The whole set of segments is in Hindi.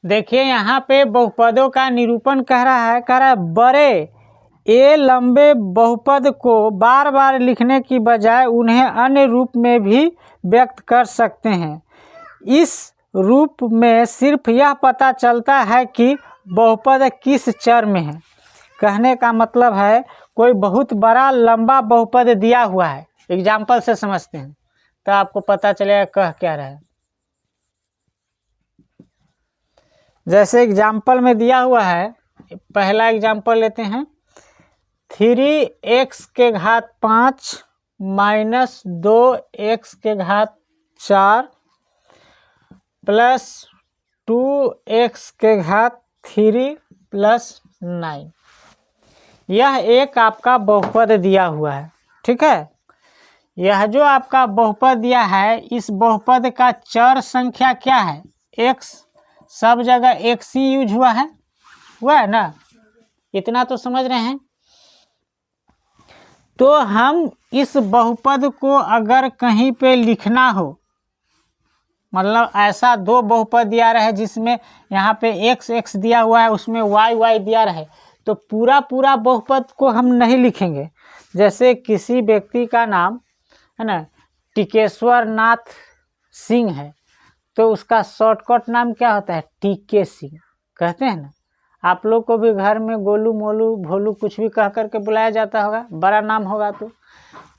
देखिए यहाँ पे बहुपदों का निरूपण कह रहा है बड़े ए लंबे बहुपद को बार बार लिखने की बजाय उन्हें अन्य रूप में भी व्यक्त कर सकते हैं। इस रूप में सिर्फ यह पता चलता है कि बहुपद किस चर में है। कहने का मतलब है कोई बहुत बड़ा लंबा बहुपद दिया हुआ है, एग्जाम्पल से समझते हैं तो आपको पता चलेगा कह क्या रहा है। जैसे एग्जाम्पल में दिया हुआ है, पहला एग्जाम्पल लेते हैं, 3x के घात 5 माइनस 2x के घात 4 प्लस 2x के घात 3 प्लस 9। यह एक आपका बहुपद दिया हुआ है, ठीक है। यह जो आपका बहुपद दिया है, इस बहुपद का चर संख्या क्या है? x। सब जगह x ही यूज हुआ है ना, इतना तो समझ रहे हैं। तो हम इस बहुपद को अगर कहीं पे लिखना हो, मतलब ऐसा दो बहुपद दिया रहे जिसमें यहाँ पे x x दिया हुआ है, उसमें y y दिया रहे, तो पूरा पूरा बहुपद को हम नहीं लिखेंगे। जैसे किसी व्यक्ति का नाम है ना टिकेश्वर नाथ सिंह है, तो उसका शॉर्टकट नाम क्या होता है? टीके सिंह कहते हैं ना। आप लोग को भी घर में गोलू मोलू भोलू कुछ भी कह करके बुलाया जाता होगा, बड़ा नाम होगा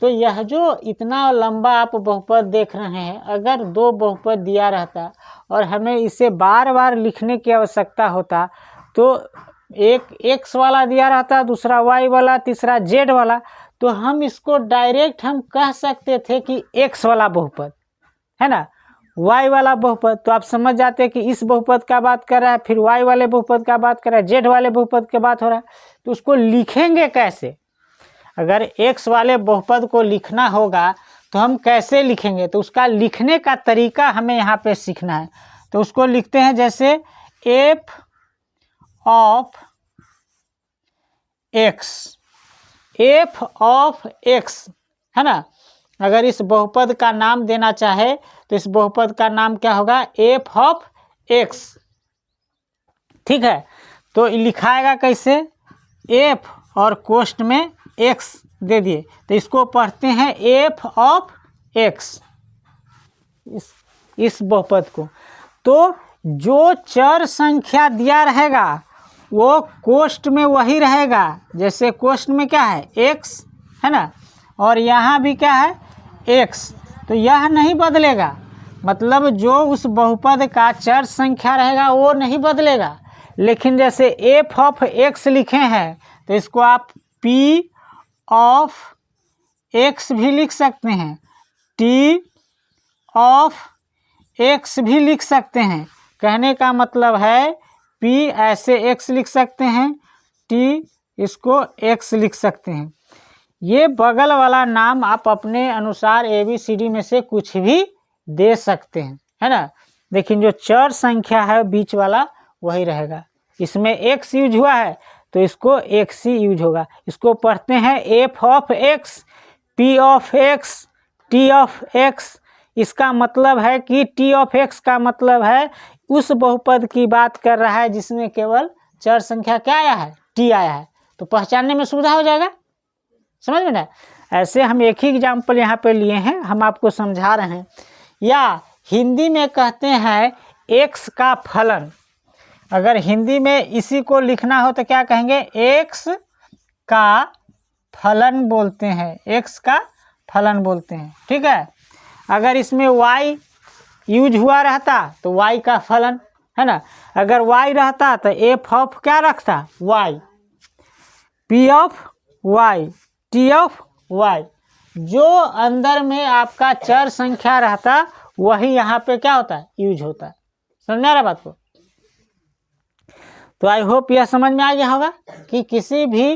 तो यह जो इतना लंबा आप बहुपद देख रहे हैं, अगर दो बहुपद दिया रहता और हमें इसे बार बार लिखने की आवश्यकता होता, तो एक x वाला दिया रहता, दूसरा y वाला, तीसरा z वाला, तो हम इसको डायरेक्ट हम कह सकते थे कि x वाला बहुपद है ना, y वाला बहुपद। तो आप समझ जाते कि इस बहुपद का बात कर रहा है, फिर y वाले बहुपद का बात कर रहा है, z वाले बहुपद की बात हो रहा है। तो उसको लिखेंगे कैसे? अगर x वाले बहुपद को लिखना होगा तो हम कैसे लिखेंगे? तो उसका लिखने का तरीका हमें यहाँ पे सीखना है। तो उसको लिखते हैं जैसे f ऑफ x है ना। अगर इस बहुपद का नाम देना चाहे तो इस बहुपद का नाम क्या होगा? f ऑफ x, ठीक है। तो लिखाएगा कैसे? f और कोष्ठ में x दे दिए, तो इसको पढ़ते हैं f ऑफ x, इस बहुपद को। तो जो चर संख्या दिया रहेगा वो कोष्ठ में वही रहेगा। जैसे कोष्ठ में क्या है? x है ना, और यहाँ भी क्या है? x। तो यह नहीं बदलेगा, मतलब जो उस बहुपद का चर संख्या रहेगा वो नहीं बदलेगा। लेकिन जैसे f ऑफ x लिखे हैं तो इसको आप p ऑफ x भी लिख सकते हैं, t ऑफ x भी लिख सकते हैं। कहने का मतलब है p ऐसे x लिख सकते हैं, t इसको x लिख सकते हैं। ये बगल वाला नाम आप अपने अनुसार ABCD में से कुछ भी दे सकते हैं, है ना। लेकिन जो चर संख्या है बीच वाला वही रहेगा। इसमें x यूज हुआ है तो इसको x ही यूज होगा। इसको पढ़ते हैं f of x, p of x, t of x। इसका मतलब है कि t ऑफ x का मतलब है उस बहुपद की बात कर रहा है जिसमें केवल चर संख्या क्या आया है? t आया है। तो पहचानने में सुविधा हो जाएगा, समझ में ना। ऐसे हम एक ही एग्जाम्पल यहाँ पे लिए हैं, हम आपको समझा रहे हैं। या हिंदी में कहते हैं x का फलन। अगर हिंदी में इसी को लिखना हो तो क्या कहेंगे? x का फलन बोलते हैं, x का फलन बोलते हैं, ठीक है। अगर इसमें y यूज हुआ रहता तो y का फलन है ना। अगर y रहता तो f ऑफ क्या रखता? y, p of y, t of y। जो अंदर में आपका चर संख्या रहता वही यहाँ पे क्या होता है? यूज होता है। समझ आ रहा बात को? तो आई होप यह समझ में आ गया होगा कि किसी भी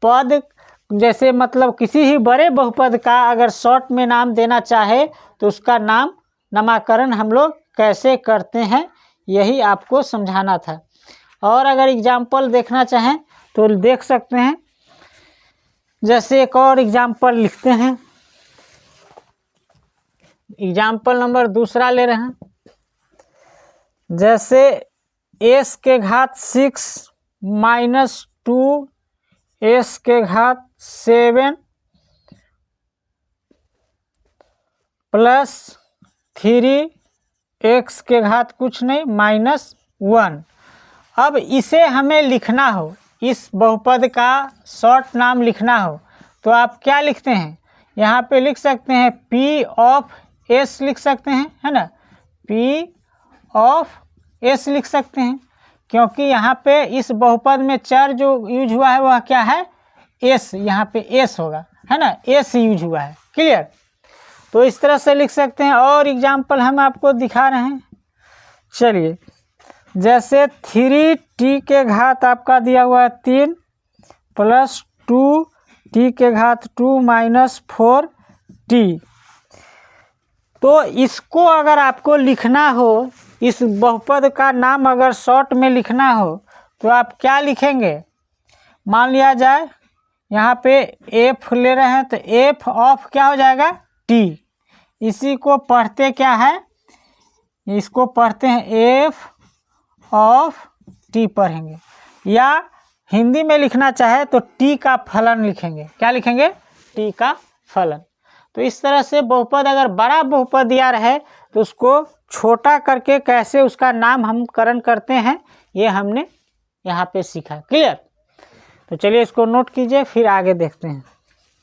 पद, जैसे मतलब किसी ही बड़े बहुपद का अगर शॉर्ट में नाम देना चाहे तो उसका नामकरण हम लोग कैसे करते हैं, यही आपको समझाना था। और अगर एग्जाम्पल देखना चाहें तो देख सकते हैं। जैसे एक और एग्जाम्पल लिखते हैं, एग्जाम्पल नंबर दूसरा ले रहे हैं। जैसे एस के घात 6 माइनस 2 एस के घात 7 प्लस 3 एक्स के घात कुछ नहीं माइनस 1। अब इसे हमें लिखना हो, इस बहुपद का शॉर्ट नाम लिखना हो तो आप क्या लिखते हैं, यहाँ पे लिख सकते हैं P ऑफ S लिख सकते हैं, है ना, P ऑफ S लिख सकते हैं, क्योंकि यहाँ पे इस बहुपद में चर जो यूज हुआ है वह क्या है, S, यहाँ पे S होगा, है ना, S यूज हुआ है। क्लियर? तो इस तरह से लिख सकते हैं। और एग्जाम्पल हम आपको दिखा रहे हैं। चलिए, जैसे 3t के घात आपका दिया हुआ है 3 प्लस 2t के घात 2 माइनस 4t। तो इसको अगर आपको लिखना हो, इस बहुपद का नाम अगर शॉर्ट में लिखना हो तो आप क्या लिखेंगे, मान लिया जाए यहाँ पे f ले रहे हैं तो f ऑफ क्या हो जाएगा, t। इसी को पढ़ते क्या है, इसको पढ़ते हैं f ऑफ t पढ़ेंगे, या हिंदी में लिखना चाहे तो t का फलन लिखेंगे। क्या लिखेंगे, t का फलन। तो इस तरह से बहुपद, अगर बड़ा बहुपद दिया रहे तो उसको छोटा करके कैसे उसका नाम हम करण करते हैं, ये हमने यहाँ पे सीखा। क्लियर? तो चलिए इसको नोट कीजिए, फिर आगे देखते हैं।